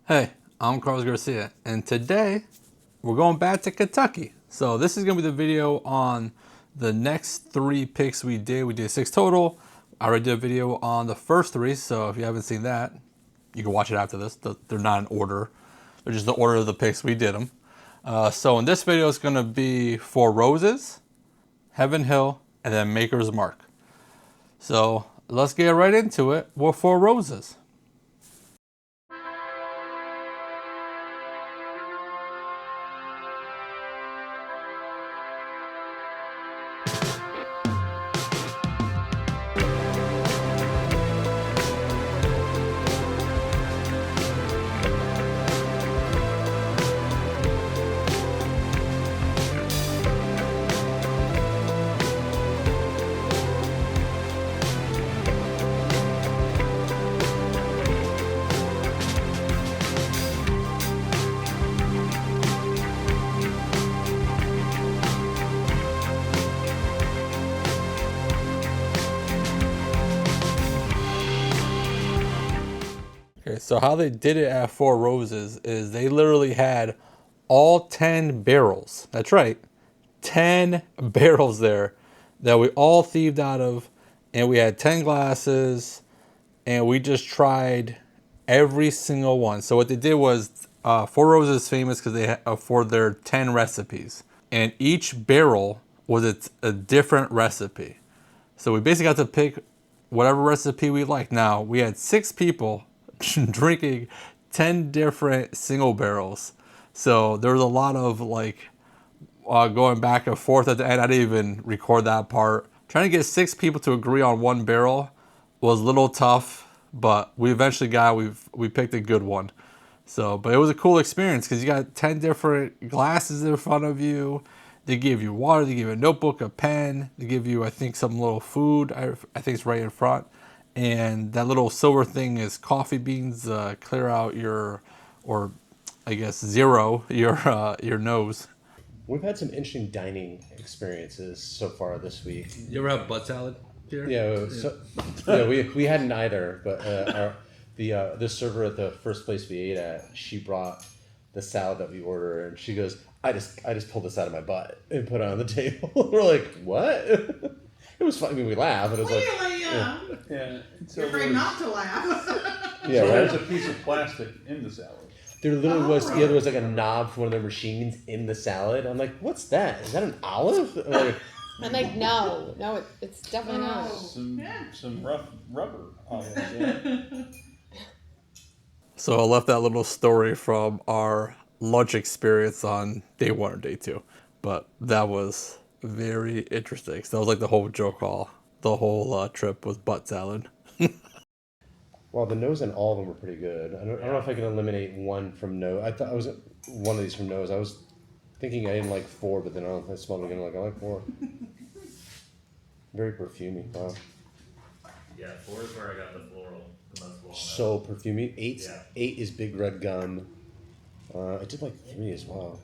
Hey, I'm Carlos Garcia, and today we're going back to Kentucky. So this is going to be the video on the next 3 picks we did. We did 6 total. I already did a video on the first 3, so if you haven't seen that, you can watch it after this. They're not in order. They're just the order of the picks we did them. So in this video, it's going to be Four Roses, Heaven Hill, and then Maker's Mark. So let's get right into it with Four Roses. Okay, so how they did it at Four Roses is they literally had all 10 barrels. That's right, 10 barrels there that we all thieved out of, and we had 10 glasses, and we just tried every single one. So what they did was Four Roses is famous because they for their 10 recipes, and each barrel was a different recipe. So we basically got to pick whatever recipe we liked. Now we had 6 people drinking 10 different single barrels, so there was a lot of going back and forth at the end. I didn't even record that part. Trying to get 6 people to agree on one barrel was a little tough, but we eventually we picked a good one. So, but it was a cool experience because you got 10 different glasses in front of you. They give you water, they give you a notebook, a pen, they give you, I think, some little food. I think it's right in front. And that little silver thing is coffee beans, clear out zero your nose. We've had some interesting dining experiences so far this week. You ever have butt salad here? Yeah, we hadn't either, but the server at the first place we ate at, she brought the salad that we ordered, and she goes, I just pulled this out of my butt and put it on the table. We're like, what? It was funny. I mean, we laughed, but it was Clearly, yeah. So you're afraid not to laugh. Yeah, so right. there's a piece of plastic in the salad. There literally was. Right. Yeah, there was like a knob for one of their machines in the salad. I'm like, what's that? Is that an olive? I'm like, no, it's definitely not. Some rough rubber olives. Yeah. So I left that little story from our lunch experience on day 1 or day 2, but that was very interesting. So that was like the whole joke the whole trip was butt salad. Well, the nose and all of them were pretty good. I don't know if I can eliminate one from nose. I thought I was one of these from nose. I was thinking I didn't like 4, but then I smelled it again. I like 4. Very perfumey. Wow. Yeah, 4 is where I got the most floral. So perfumey. 8 is Big Red Gun. I did like 3 as well.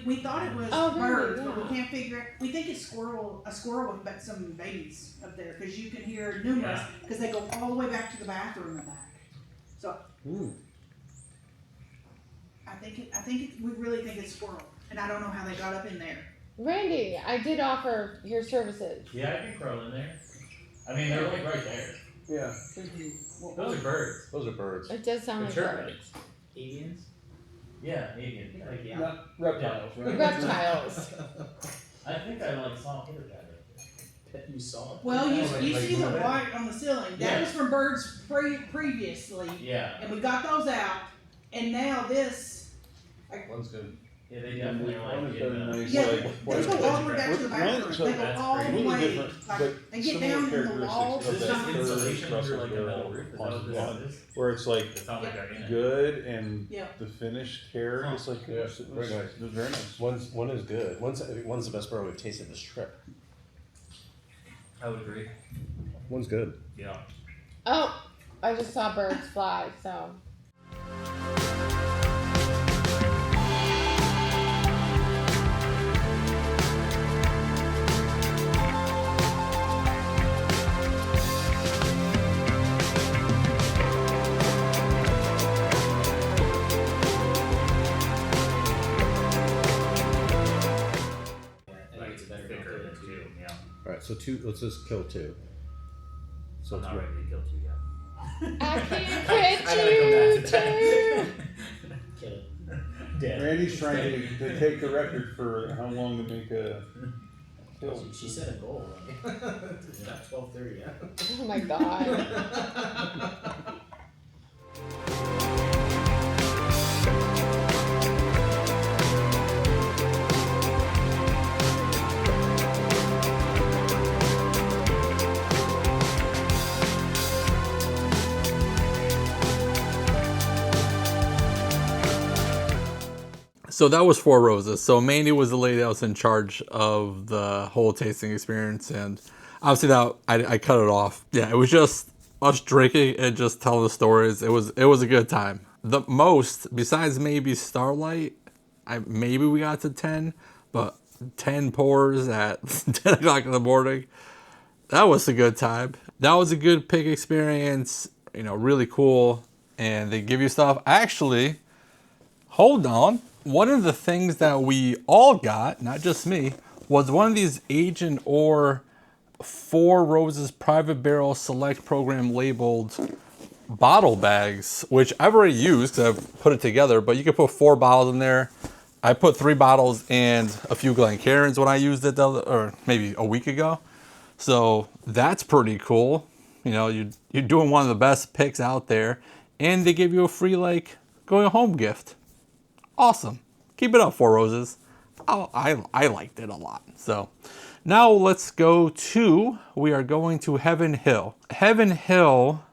We thought it was Oh, birds, really? but we can't figure it. We think it's a squirrel with some babies up there because you can hear numerous because they go all the way back to the bathroom and back. So we really think it's squirrel, and I don't know how they got up in there. Randy, I did offer your services. Yeah, I can crawl in there. I mean, they're like right there. Yeah. Those are birds. Those are birds. It does sound like They're birds. Avians? Yeah, avian. Like, yeah. Not reptiles, right? Reptiles. I think I saw a paper cat. You saw it? Well, you see the white on the ceiling. That Yeah. was from birds previously, Yeah. and we got those out. And now this. One's good. Yeah, they definitely One like is better than it. nice. Yeah, Like, they go all the way back to the One- bathroom. so They go that's all the pretty way. different, Like, but they get similar down in the characteristics walls. of Is that this Something. insulation under Russell like a Barrel metal roof? Is that what Ponce this is? where it's like It's not like they're in it. good and Yeah. the finished care. Huh. It's like Yeah, it was very nice. It was very nice. One is good. One's the best bourbon we've tasted this trip. I would agree. One's good. Yeah. Oh, I just saw birds fly, so. two. Let's just kill two. So I'm it's not ready to kill two yet. I can't I gotta quit come back you to too. that. Kill it. Dead. Randy's trying to take the record for how long to make a kill. She set a goal. It's not 12:30 yet. Oh my god. So that was Four Roses. So Mandy was the lady that was in charge of the whole tasting experience, and obviously that I cut it off. Yeah, it was just us drinking and just telling the stories. It was a good time. The most, besides maybe Starlight, maybe we got to 10, but 10 pours at 10 o'clock in the morning. That was a good time. That was a good pig experience. You know, really cool. And they give you stuff. Actually, hold on. One of the things that we all got, not just me, was one of these Agent or Four Roses Private Barrel Select Program labeled bottle bags, which I've already used because I've put it together, but you can put 4 bottles in there. I put 3 bottles and a few Glencairns when I used it or maybe a week ago. So that's pretty cool. You know, you're doing one of the best picks out there, and they give you a free going home gift. Awesome. Keep it up, Four Roses. I liked it a lot. So now let's go to, we are going to Heaven Hill. Heaven Hill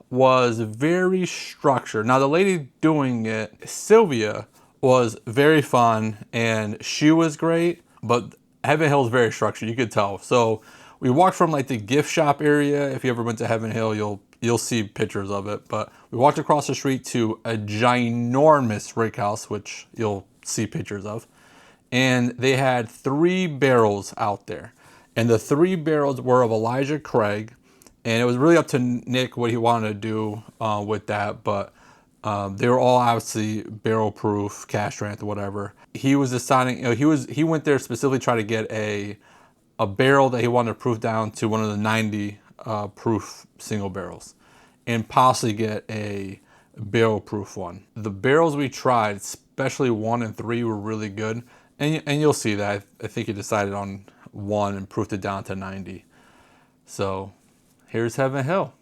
was very structured. Now the lady doing it, Sylvia, was very fun and she was great, but Heaven Hill is very structured, you could tell. So we walked from the gift shop area. If you ever went to Heaven Hill, you'll see pictures of it. But we walked across the street to a ginormous rick house, which you'll see pictures of. And they had 3 barrels out there. And the 3 barrels were of Elijah Craig. And it was really up to Nick what he wanted to do with that. But they were all obviously barrel proof, cask strength, or whatever. He was deciding, he went there specifically to try to get a barrel that he wanted to proof down to one of the 90 proof single barrels and possibly get a barrel proof one. The barrels we tried, especially 1 and 3, were really good. And you'll see that. I think he decided on 1 and proofed it down to 90. So here's Heaven Hill.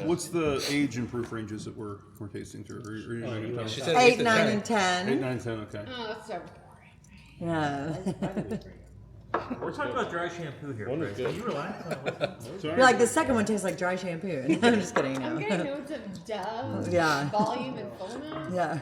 What's the age and proof ranges that we're tasting through? Are you gonna tell us? She said 8, 9, and 10. 8, 9, 10, okay. Oh, that's so boring. Yeah. We're talking about dry shampoo here. One is Chris. good. Can you relax? You're like, the second one tastes like dry shampoo. I'm just kidding. I'm No. getting notes of Dove, Yeah. volume, and fullness. Yeah.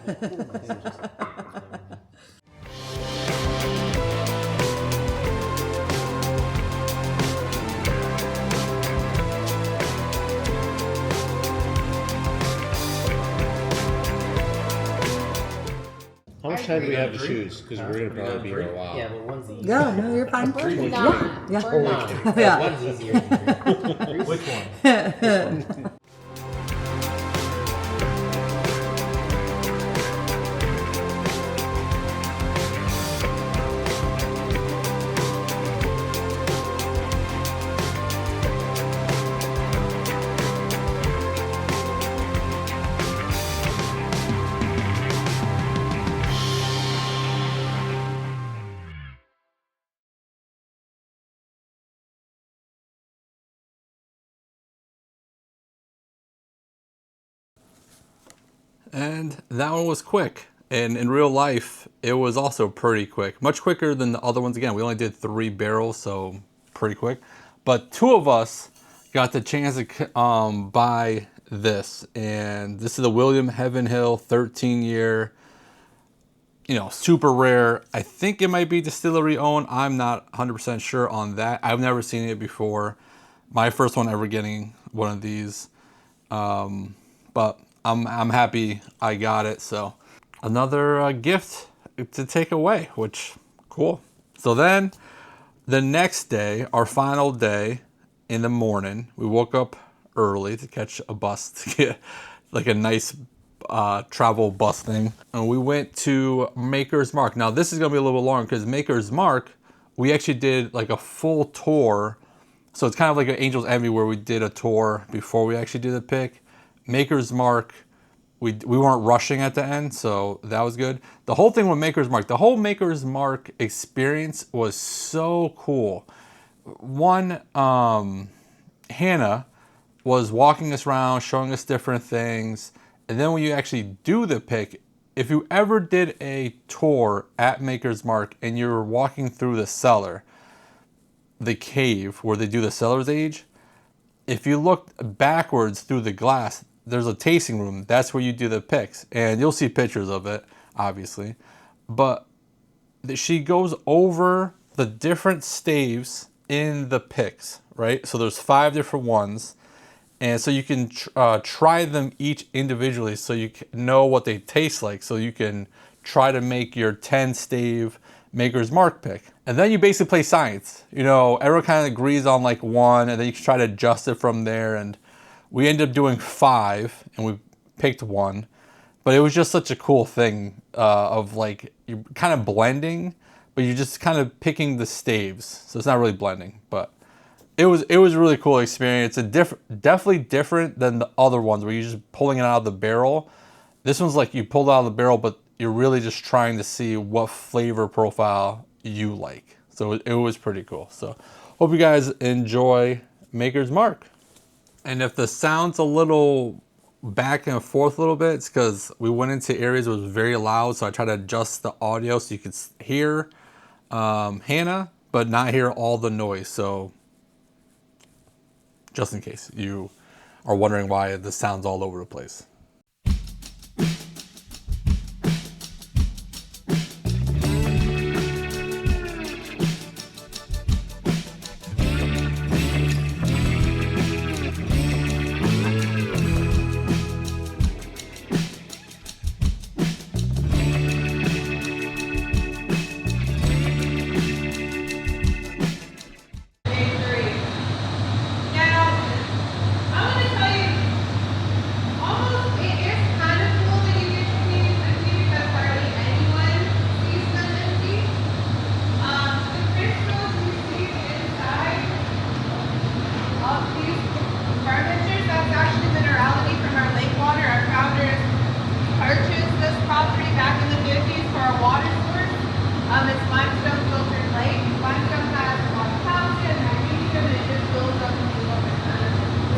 How much time do we have to choose? Because we're gonna probably be here a while. Yeah, but one's easier. Yeah, no, you're fine. We're not. Yeah. We're not. Yeah. One's easier than three. Which one? And that one was quick. And in real life, it was also pretty quick. Much quicker than the other ones. Again, we only did 3 barrels, so pretty quick. But 2 of us got the chance to buy this. And this is the William Heavenhill 13-year, you know, super rare. I think it might be distillery owned. I'm not 100% sure on that. I've never seen it before. My first one ever getting one of these. But I'm happy I got it. So another gift to take away, which cool. So then the next day, our final day in the morning, we woke up early to catch a bus to get like a nice travel bus thing. And we went to Maker's Mark. Now this is gonna be a little bit long because Maker's Mark, we actually did like a full tour. So it's kind of like an Angel's Envy where we did a tour before we actually did the pick. Maker's Mark, we weren't rushing at the end, so that was good. The whole thing with Maker's Mark, the whole Maker's Mark experience was so cool. One, Hannah was walking us around, showing us different things. And then when you actually do the pick, if you ever did a tour at Maker's Mark and you're walking through the cellar, the cave where they do the cellar's age, if you look backwards through the glass, there's a tasting room. That's where you do the picks. And you'll see pictures of it, obviously. But she goes over the different staves in the picks, right? So there's 5 different ones. And so you can try them each individually so you know what they taste like. So you can try to make your 10 stave Maker's Mark pick. And then you basically play science. You know, everyone kind of agrees on like 1, and then you can try to adjust it from there. And we ended up doing 5, and we picked 1. But it was just such a cool thing of like, you're kind of blending, but you're just kind of picking the staves. So it's not really blending, but it was a really cool experience. Definitely different than the other ones where you're just pulling it out of the barrel. This one's like you pulled it out of the barrel, but you're really just trying to see what flavor profile you like. So it was pretty cool. So hope you guys enjoy Maker's Mark. And if the sound's a little back and forth a little bit, it's because we went into areas that was very loud. So I tried to adjust the audio so you could hear Hannah, but not hear all the noise. So just in case you are wondering why the sound's all over the place. It's limestone filtered lake. Limestone has a lot of calcium and magnesium, and it just builds up into the water.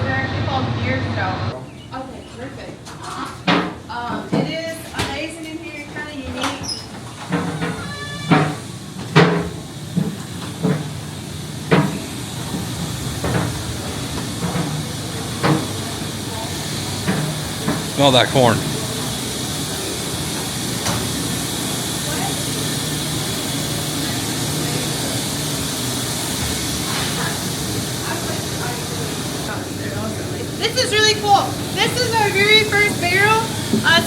They're actually called deer stone. Okay, terrific. It is amazing in here, kind of unique. Smell that corn. This is really cool. This is our very first barrel.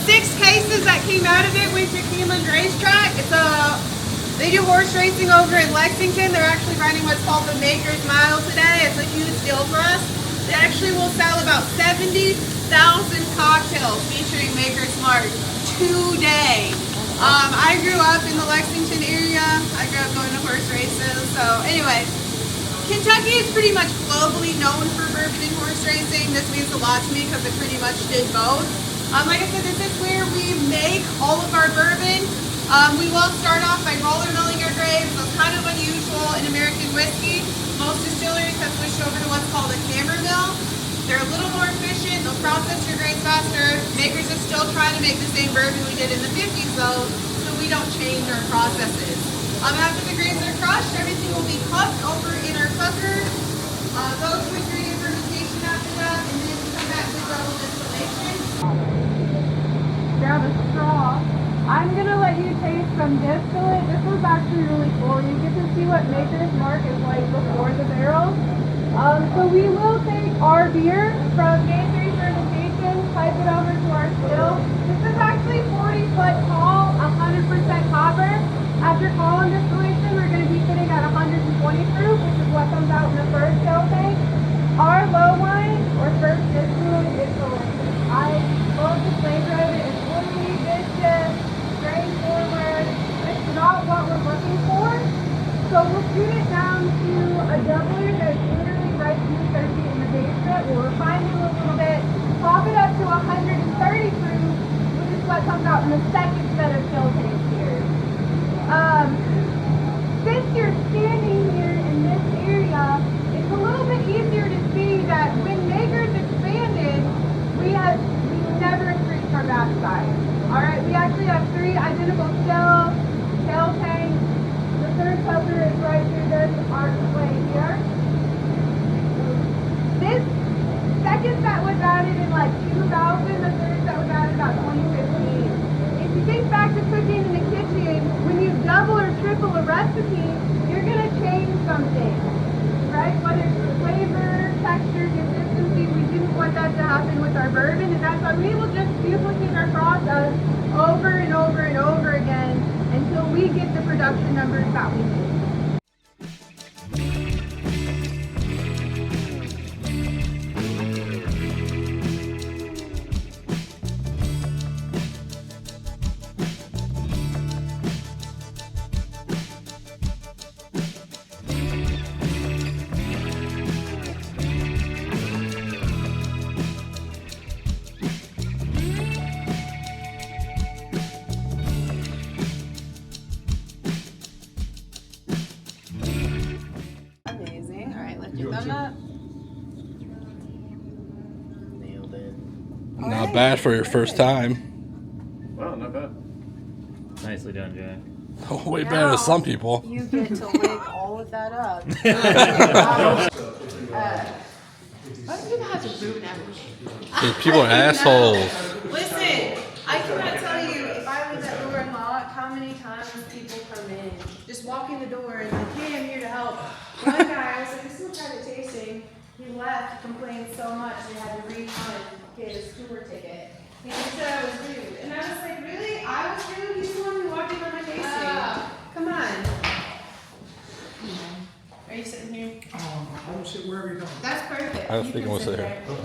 6 cases that came out of it went to Keeneland Racetrack. They do horse racing over in Lexington. They're actually running what's called the Maker's Mile today. It's a huge deal for us. They actually will sell about 70,000 cocktails featuring Maker's Mark today. I grew up in the Lexington area. I grew up going to horse races. So anyway, Kentucky is pretty much globally known for bourbon and horse racing. This means a lot to me because I pretty much did both. Like I said, this is where we make all of our bourbon. We will start off by roller milling our grapes. That's kind of unusual in American whiskey. Most distilleries have switched over to what's called a hammer mill. They're a little more efficient. They'll process your grains faster. Makers are still trying to make the same bourbon we did in the 50s though, so we don't change our processes. After the grains are crushed, everything will be cupped over in our cooker. Go to ingredient fermentation after that, and then come back to double distillation. Grab a straw. I'm gonna let you taste some distillate. This was actually really cool. You get to see what Maker's Mark is like before the barrel. So we will take our beer from day 3 fermentation, pipe it over to our still. This is actually 40 foot tall, 100% copper. After column distillation, we're going to be sitting at 120 proof, which is what comes out in the first still tank. Our low wine, or first distillate, is delicious. I love the flavor of it. It's woody, vicious, straightforward. It's not what we're looking for. So we'll shoot it down to a doubler that's literally right in the circuit in the basement. We'll refine it a little bit, pop it up to 130 proof, which is what comes out in the second set of still tanks here. Since you're standing here in this area, it's a little bit easier to see that when Makers expanded, we never increased our batch size. Alright, we actually have 3 identical tail tanks. The third filter is right through this archway here. This second set was added in like 2000, the third set was added about 2015. If you think back to cooking in the kitchen, when you double or triple a recipe, you're going to change something, right? Whether it's flavor, texture, consistency, we didn't want that to happen with our bourbon, and that's why we will just duplicate our process over and over and over again until we get the production numbers that we need. Amazing. All right, lift your thumb up. Nailed it. Not bad for your first time. Wow, not bad. Nicely done, Jay. Way better than some people. You get to lick all of that up. Why do people have to ruin everything? These people are assholes. Listen, I cannot tell you if I was at door unlocked how many times people come in, just walk in the door and like, hey, I'm here to help. One guy, I was like, this is a private tasting. He left, complained so much they had to refund his tour ticket. And he said I was rude. And I was like, really? I was rude? He's the one who walked in on my tasting. Come on. Are you sitting here? I'm sit wherever you're going. That's perfect. I was You thinking can we'll sit here. there.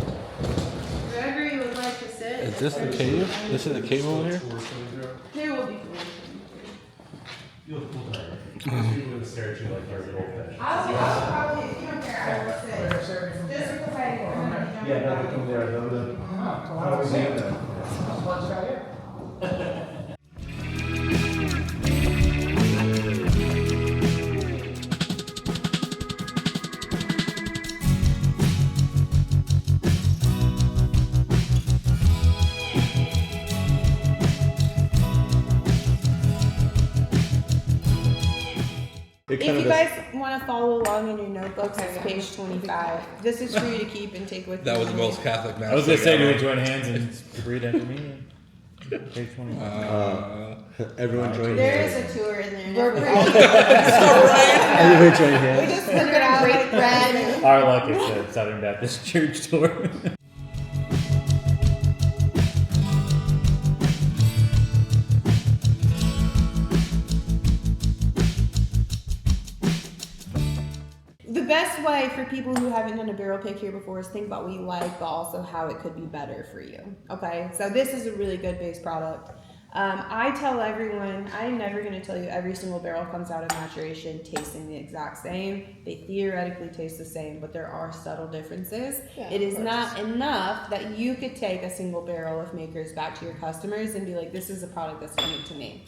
Wherever you would like to sit. Is this the cave? This is the cave over here? There will be food. You'll pull that. People would stare at you like you're a goldfish. I'll probably, if you don't care, I will sit. Just because I Yeah, no, we come there. How was it? It If kind you of guys want to follow along in your notebooks, it's page 25. This is for you to keep and take with you. That was the most Catholic mass. I was gonna say, do we join hands and read after me? Page 20. everyone join There hands. is a tour in there. Everyone join We hands. just put it out like red. Our luck is the Southern Baptist Church tour. The best way for people who haven't done a barrel pick here before is think about what you like, but also how it could be better for you. Okay, so this is a really good base product. I tell everyone, I'm never going to tell you every single barrel comes out of maturation tasting the exact same. They theoretically taste the same, but there are subtle differences. Yeah, It of is course. not enough that you could take a single barrel of Makers back to your customers and be like, this is a product that's unique to me.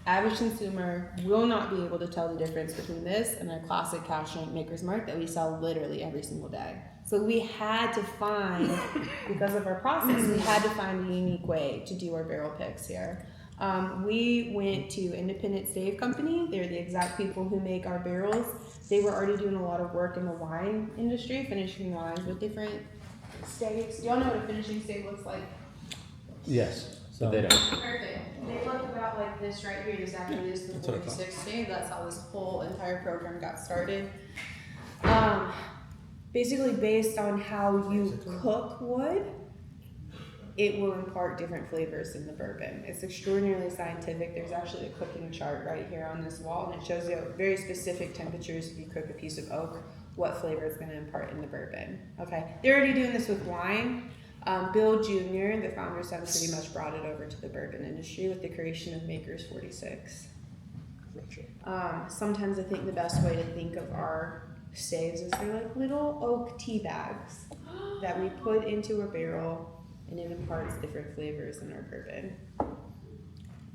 Average consumer will not be able to tell the difference between this and our classic cow shank Maker's Mark that we sell literally every single day. So we had to find, because of our process, we had to find a unique way to do our barrel picks here. We went to Independent Stave Company. They're the exact people who make our barrels. They were already doing a lot of work in the wine industry, finishing wines with different staves. Do y'all know what a finishing stave looks like? Yes. So they don't. Perfect. They look about like this right here. This actually is the 46 stave. That's how this whole entire program got started. Basically based on how you cook wood, it will impart different flavors in the bourbon. It's extraordinarily scientific. There's actually a cooking chart right here on this wall, and it shows you at very specific temperatures if you cook a piece of oak, what flavor it's going to impart in the bourbon. Okay, they're already doing this with wine. Bill Jr., the founders, have pretty much brought it over to the bourbon industry with the creation of Maker's 46. Sometimes I think the best way to think of our staves is they're like little oak tea bags that we put into a barrel, and it imparts different flavors in our bourbon.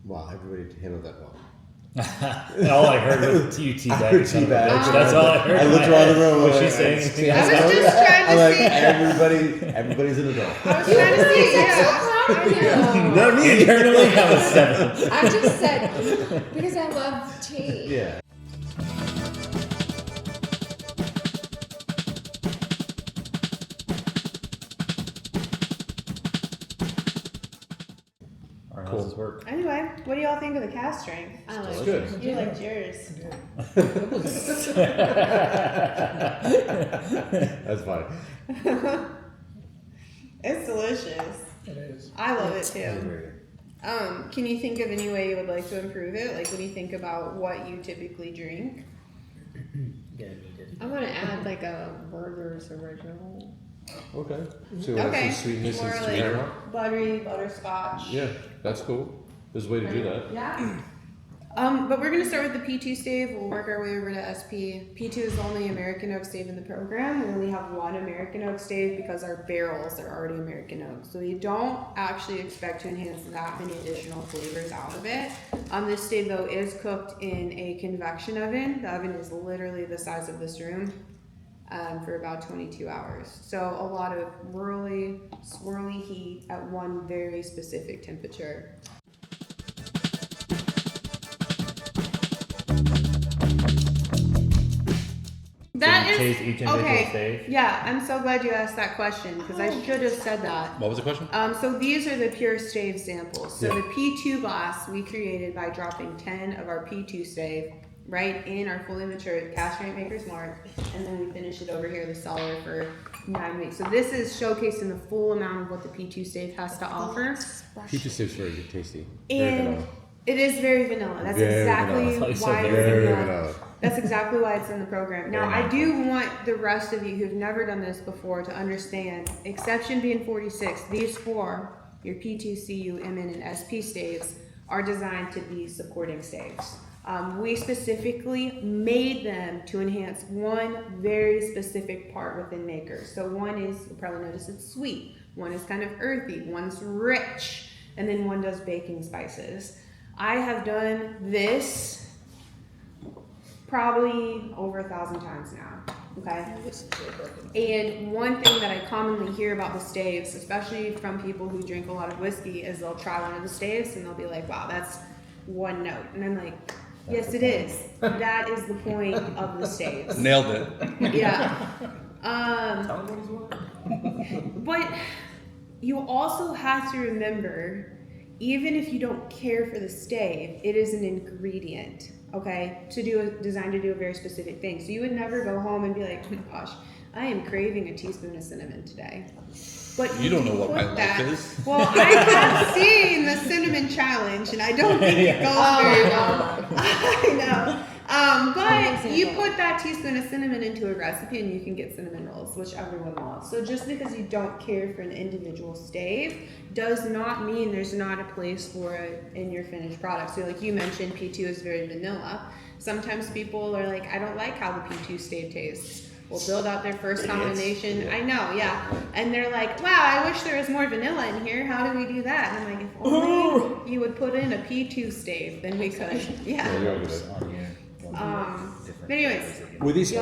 Wow, everybody handled that well. All I heard was you teabag. That's all I heard. I looked around the room. Was she saying anything? I was just trying to I'm like, see. everybody's an adult. I was trying to see. Yeah. Not me. Internally, I was 7. I just said because I love tea. Yeah. Or how does this work? Anyway, what do y'all think of the cast strength? I like It's good. You liked yours. That's fine. It's delicious. It is. I love it too. Can you think of any way you would like to improve it? Like when you think about what you typically drink? I'm gonna add like a Burger's original. Okay. So you want Okay. some sweetness More and like sweetener? buttery, butterscotch. Yeah, that's cool. There's a way to do that. Yeah. But we're going to start with the P2 stave. We'll work our way over to SP. P2 is the only American oak stave in the program. We only have one American oak stave because our barrels are already American oak. So we don't actually expect to enhance that many additional flavors out of it. This stave, though, is cooked in a convection oven. The oven is literally the size of this room for about 22 hours. So a lot of swirly heat at one very specific temperature. That is taste each individual okay. stave? Yeah, I'm so glad you asked that question because I should have said that. What was the question? So these are the pure stave samples. So Yeah. the P2 glass we created by dropping 10 of our P2 stave right in our fully matured cast strength Maker's Mark, and then we finish it over here in the cellar for 9 weeks. So this is showcasing the full amount of what the P2 stave has to offer. Peach steak's very good, tasty. And it is very vanilla. That's Very exactly vanilla. why it's Very in the vanilla. That's exactly why it's in the program. Now, I do want the rest of you who've never done this before to understand, exception being 46, these four, your P2, CU, MN, and SP staves, are designed to be supporting staves. We specifically made them to enhance one very specific part within Makers. So one is, you'll probably notice it's sweet, one is kind of earthy, one's rich, and then one does baking spices. I have done this probably over 1,000 times now, okay? And one thing that I commonly hear about the staves, especially from people who drink a lot of whiskey, is they'll try one of the staves and they'll be like, wow, that's one note. And I'm like, yes, it is. That is the point of the staves. Nailed it. Yeah. But you also have to remember, even if you don't care for the stave, it is an ingredient, okay, designed to do a very specific thing. So you would never go home and be like, oh my gosh, I am craving a teaspoon of cinnamon today. But You don't know what my put life is. Well, I have seen the cinnamon challenge, and I don't think it goes very well. I know. But you put that teaspoon of cinnamon into a recipe and you can get cinnamon rolls, which everyone loves. So just because you don't care for an individual stave does not mean there's not a place for it in your finished product. So like you mentioned, P2 is very vanilla. Sometimes people are like, I don't like how the P2 stave tastes. We'll build out their first combination. I know, yeah. And they're like, wow, I wish there was more vanilla in here. How do we do that? And I'm like, if only you would put in a P2 stave, then we could. Yeah. Yeah, But anyways, Were these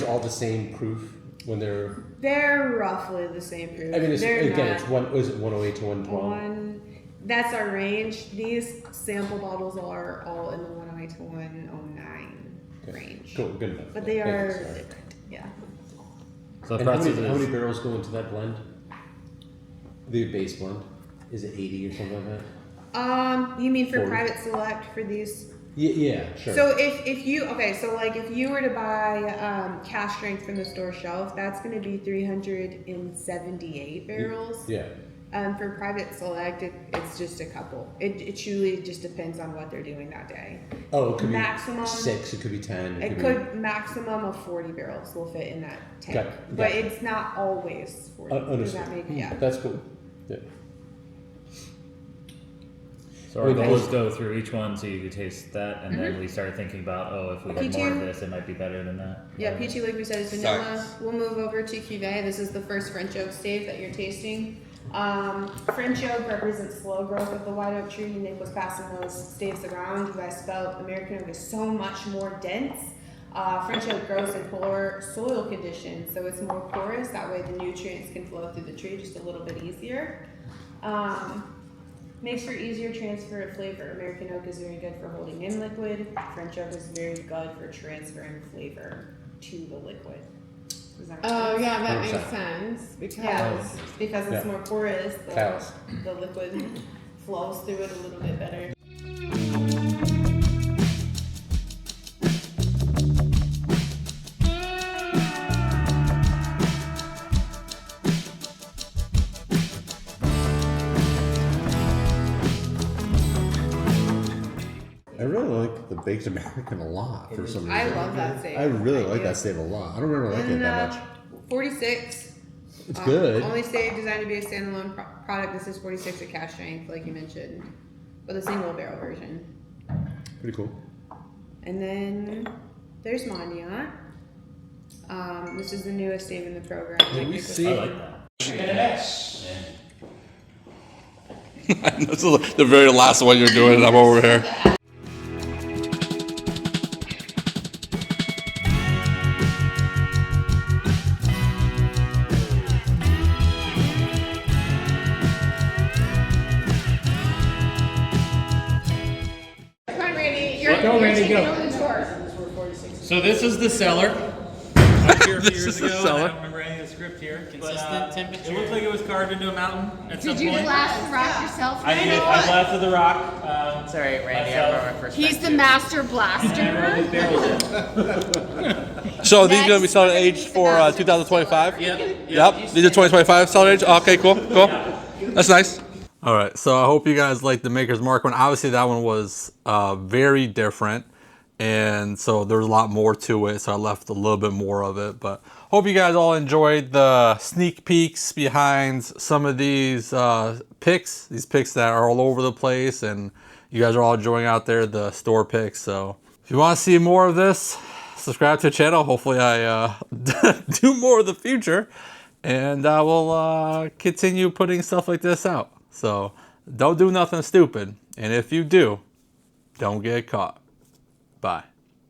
all the same proof? when they're? They're roughly the same proof. I mean, it's, They're again, not it's one. Was it 108 to 112? That's our range. These sample bottles are all in the 108 to 109 range. Cool, good enough. But they are Thank you, different. Yeah. So the and how process many is barrels go into that blend? The base blend? Is it 80 or something like that? You mean for 40. private select for these? Yeah, sure. So if you if you were to buy cash strength from the store shelf, that's going to be 378 barrels. Yeah. For private select, it's just a couple. It truly just depends on what they're doing that day. Oh, it could Maximum- be 6. It could be 10. It could maximum of 40 barrels will fit in that tank, Got it. but Got it. it's not always 40. Does Understood. that make yeah? That's cool. Yeah. so our goal is go through each one so you could taste that, and then we start thinking about if we had more of this, it might be better than that. Yeah, peachy, like we said, is vanilla. We'll move over to cuvee. This is the first French oak stave that you're tasting. French oak represents slow growth of the white oak tree. Nick was passing those staves around. You guys felt American oak is so much more dense. French oak grows in poor soil conditions, so it's more porous. That way the nutrients can flow through the tree just a little bit easier. Makes for easier transfer of flavor. American oak is very good for holding in liquid. French oak is very good for transferring flavor to the liquid. Does that make Oh sense? yeah, that 100%. makes sense because Yeah, because it's Yeah. more porous, Cows. the liquid flows through it a little bit better. I really like the baked American a lot for some reason. I love that stave. I really like do. that stave a lot. I don't remember liking it And, that much. 46. It's good. Only stave designed to be a standalone product. This is 46 at cash strength, like you mentioned, with a single barrel version. Pretty cool. And then there's Mondiant. This is the newest stave in the program. Can we see? I like that. This is the very last one you're doing, and I'm over here. Come on, Randy. You're Go, Randy, taking go. over the tour. So this is the cellar. Up here a few This years is the ago. I cellar. don't remember any of the script here. But, Consistent temperature. It looks like it was carved into a mountain at some Did you point. blast the rock yourself? I did. I blasted the rock. Sorry, Randy. myself. I remember my first. He's the master blaster. Rolled the barrels in. So these gonna be selling aged for 2025. Yep. Yep. These are 2025 selling age. Okay, cool, cool. That's nice. All right, so I hope you guys like the Maker's Mark one. Obviously, that one was very different, and so there's a lot more to it. So I left a little bit more of it, but hope you guys all enjoyed the sneak peeks behind some of these picks. These picks that are all over the place, and you guys are all enjoying out there the store picks. So if you want to see more of this, subscribe to the channel. Hopefully, I do more in the future, and I will continue putting stuff like this out. So don't do nothing stupid. And if you do, don't get caught. Bye.